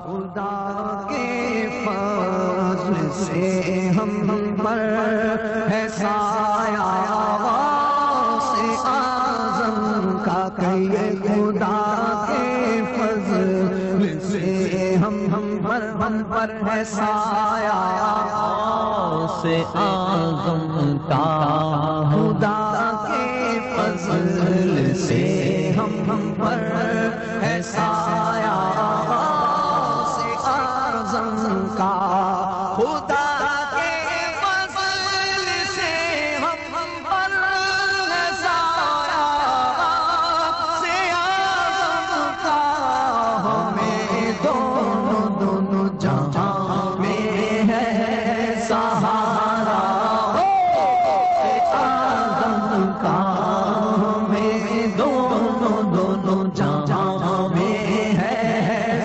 خدا کے فضل سے ہم پر ہے سایہ سے اعظم کا کہیے خدا کے فضل سے ہم پر ہے سایہ سے اعظم کا خدا کے فضل سے ہم پر ہے سایہ کا خدا کے فضل سے ہم پر ہے سایہ سے اعظم کا ہمیں دونوں جہاں میں ہے سہارا سے اعظم کا ہمیں دونوں جہاں میں ہے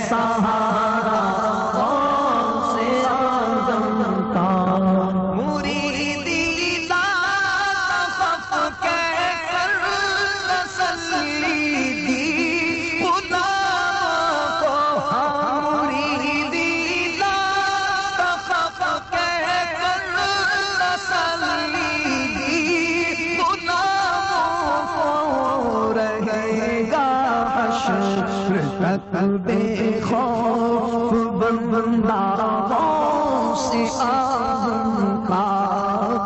سہارا بے خوف بنداروں سے اعظم کا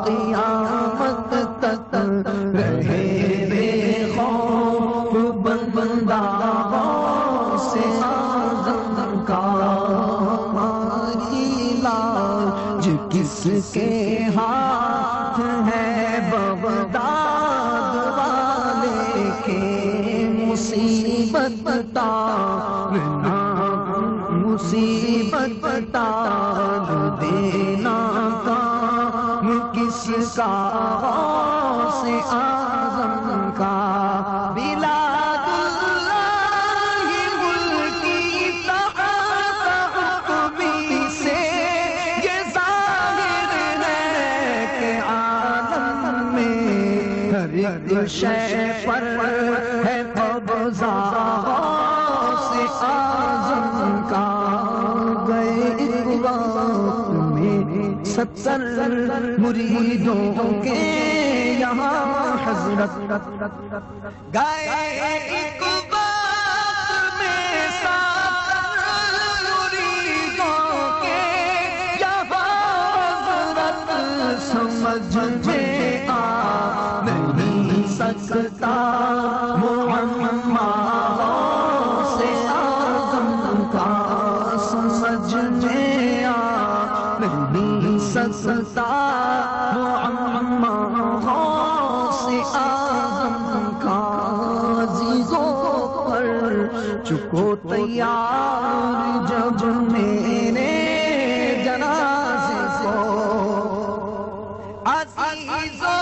قیامت تک رہے بے خوف بنداروں سے اعظم کا ہماری لاج کس کے ہاتھ ہے بغداد والے کے مصیبت ٹال دینا کام کس کا سے اعظم کا بلاد اللہ ملکی تحت حکمی سے یہ ظاہر ہے کہ عالم میں ہر ایک شے پر ہے قبضہ سے اعظم کا گئے ایک وقت میں 70 مریدوں کے یہاں حضرت گئے ایک وقت میں 70 مریدوں کے یہاں حضرت سمجھ میں آ نہیں سکتا سستا معمہ سے اعظم کا عزیزوں پر چکو تیار جب میرے جنازے کو عزیزوں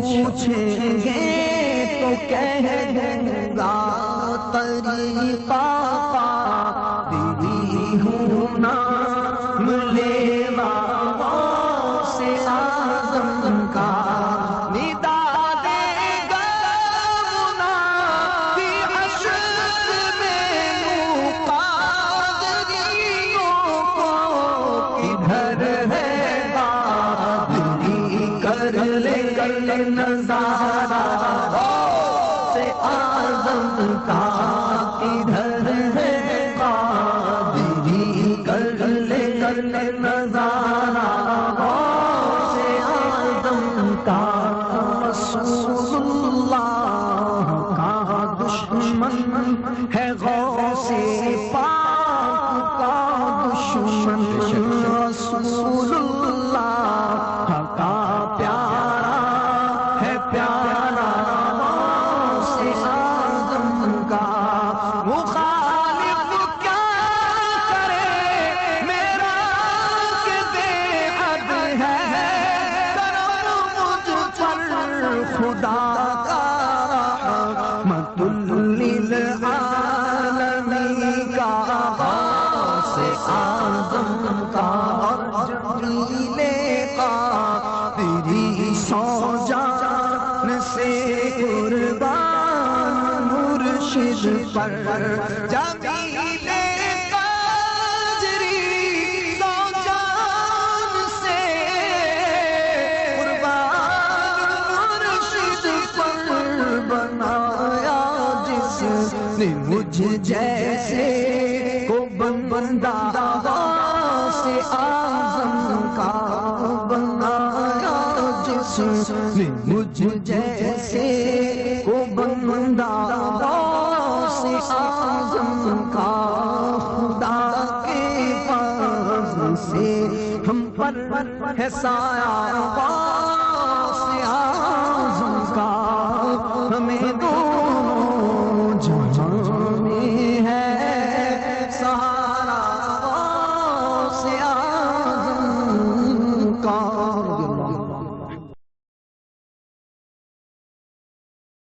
پوچھیں گے تو کہہ دوں گا طریقہ دیوی ہوں نام لیوا سے اعظم کا ندا دے گا فی حشر میں قادریوں کو کدھر ہے بادری کر لے نظارہ سے اعظم کا کدھر ہے قادری کر لے نظارہ سے اعظم کا رسول اللہ کا دشمن ہے غوث پاک کا دشمن رسول اللہ کا پیارا ہے پیارا سے مرشد پر جمیل قادری سو جان سے قربان مرشد پر بنایا جس نے مجھ جیسے کو بندہ سے اعظم کا بنایا جس نے مجھ جیسے کو بندہ سے اعظم کا خدا کے فضل سے ہم پر ہے سایہ سے اعظم کا ہمیں دو